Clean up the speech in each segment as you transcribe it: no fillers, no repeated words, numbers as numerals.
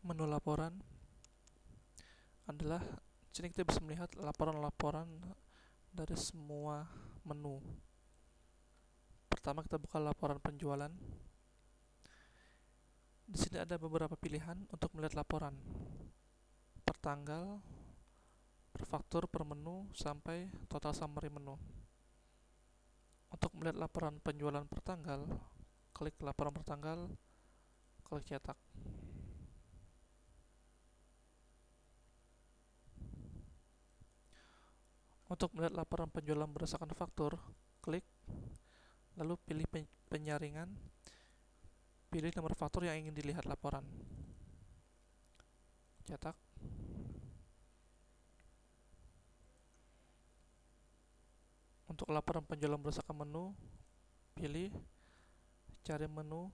Menu laporan adalah sini kita bisa melihat laporan-laporan dari semua menu. Pertama kita buka laporan penjualan. Di sini ada beberapa pilihan untuk melihat laporan per tanggal, per faktur, per menu, sampai total summary menu. Untuk melihat laporan penjualan per tanggal, klik laporan per tanggal, klik cetak. Untuk melihat laporan penjualan berdasarkan faktur, klik, lalu pilih penyaringan, pilih nomor faktur yang ingin dilihat laporan. Cetak. Untuk laporan penjualan berdasarkan menu, pilih, cari menu,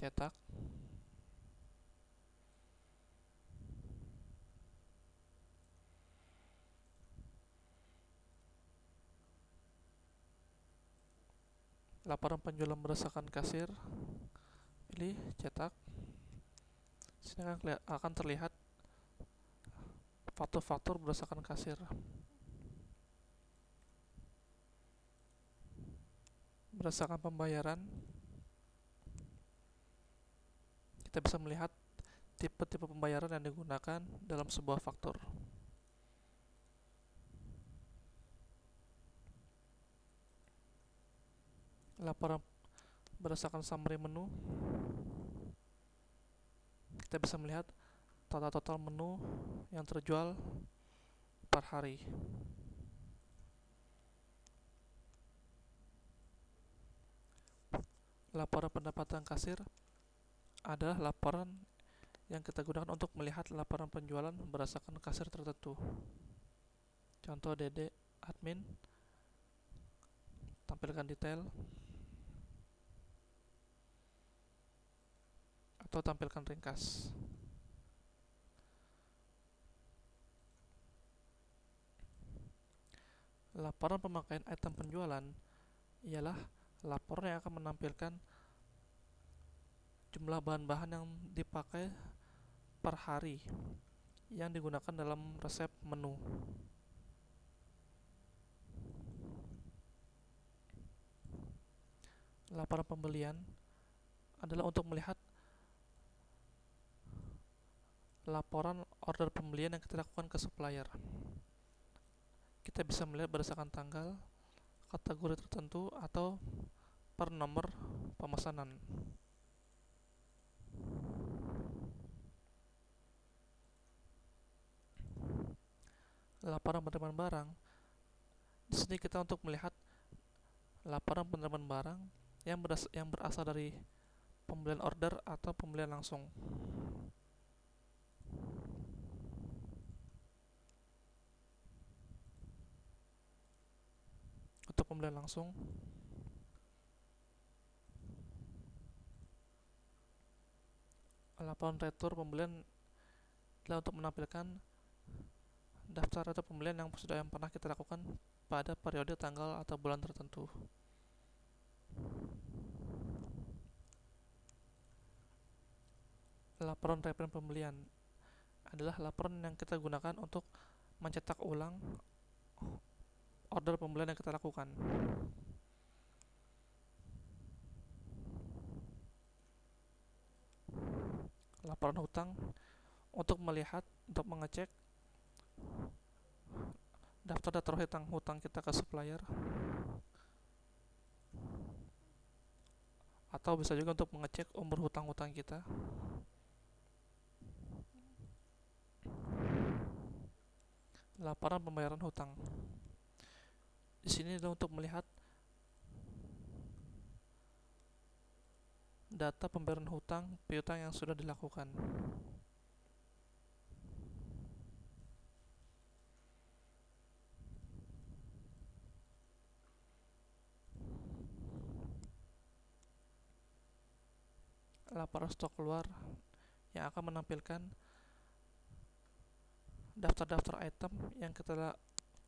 cetak. Laporan penjualan berdasarkan kasir, pilih, cetak. Sini akan terlihat faktur-faktur berdasarkan kasir. Berdasarkan pembayaran, kita bisa melihat tipe-tipe pembayaran yang digunakan dalam sebuah faktur. Laporan berdasarkan summary menu, kita bisa melihat total menu yang terjual per hari. Laporan pendapatan kasir adalah laporan yang kita gunakan untuk melihat laporan penjualan berdasarkan kasir tertentu. Contoh DD admin, tampilkan detail, atau tampilkan ringkas. Laporan pemakaian item penjualan ialah laporan yang akan menampilkan jumlah bahan-bahan yang dipakai per hari yang digunakan dalam resep menu. Laporan pembelian adalah untuk melihat laporan order pembelian yang kita lakukan ke supplier. Kita bisa melihat berdasarkan tanggal, kategori tertentu, atau per nomor pemesanan. Laporan penerimaan barang. Di sini kita untuk melihat laporan penerimaan barang yang berasal dari pembelian order atau pembelian langsung. Untuk pembelian langsung, laporan retur pembelian adalah untuk menampilkan daftar retur pembelian yang pernah kita lakukan pada periode tanggal atau bulan tertentu. Laporan reprint pembelian adalah laporan yang kita gunakan untuk mencetak ulang order pembelian yang kita lakukan. Laporan hutang untuk mengecek daftar hutang kita ke supplier, atau bisa juga untuk mengecek umur hutang-hutang kita. Laporan pembayaran hutang. Di sini adalah untuk melihat data pembayaran hutang piutang yang sudah dilakukan. Laporan stok keluar yang akan menampilkan daftar-daftar item yang kita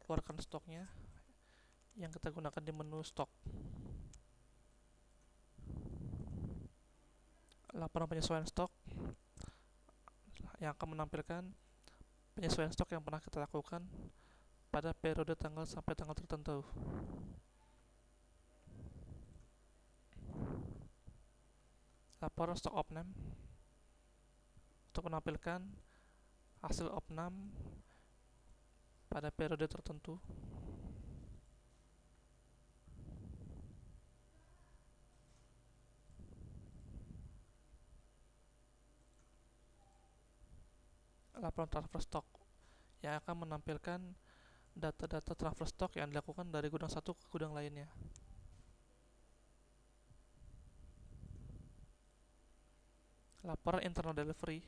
keluarkan stoknya, yang kita gunakan di menu stok. Laporan penyesuaian stok yang akan menampilkan penyesuaian stok yang pernah kita lakukan pada periode tanggal sampai tanggal tertentu. Laporan stok opname untuk menampilkan hasil opnam pada periode tertentu. Laporan transfer stok yang akan menampilkan data-data transfer stok yang dilakukan dari gudang satu ke gudang lainnya. Laporan internal delivery.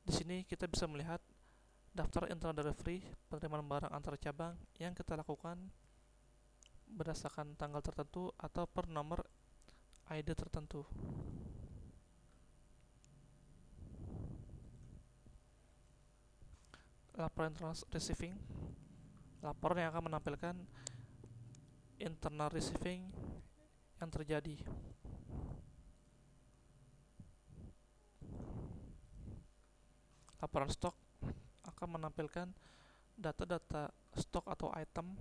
Di sini kita bisa melihat daftar internal delivery penerimaan barang antar cabang yang kita lakukan berdasarkan tanggal tertentu atau per nomor ID tertentu. Laporan internal receiving, laporan yang akan menampilkan internal receiving yang terjadi. Laporan stok akan menampilkan data-data stok atau item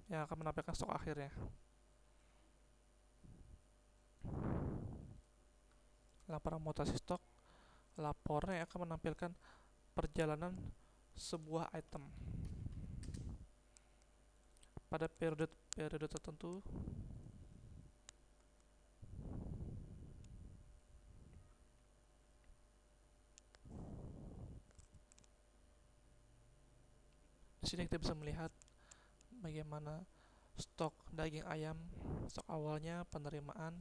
yang akan menampilkan stok akhirnya. Laporan mutasi stok, laporan yang akan menampilkan perjalanan sebuah item pada periode tertentu. Di sini kita bisa melihat bagaimana stok daging ayam, stok awalnya, penerimaan,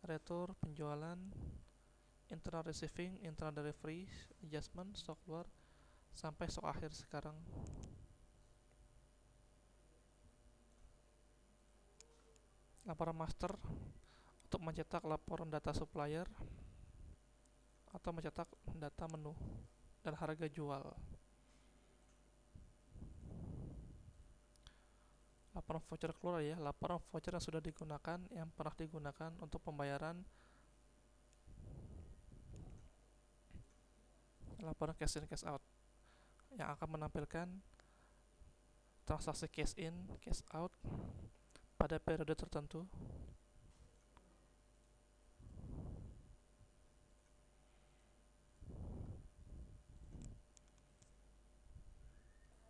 retur, penjualan, internal receiving, internal delivery, adjustment, stok luar, sampai stok akhir sekarang. Laporan master untuk mencetak laporan data supplier atau mencetak data menu dan harga jual. Laporan voucher keluar ya, laporan voucher yang sudah digunakan, yang pernah digunakan untuk pembayaran. Laporan cash in cash out yang akan menampilkan transaksi cash in cash out pada periode tertentu.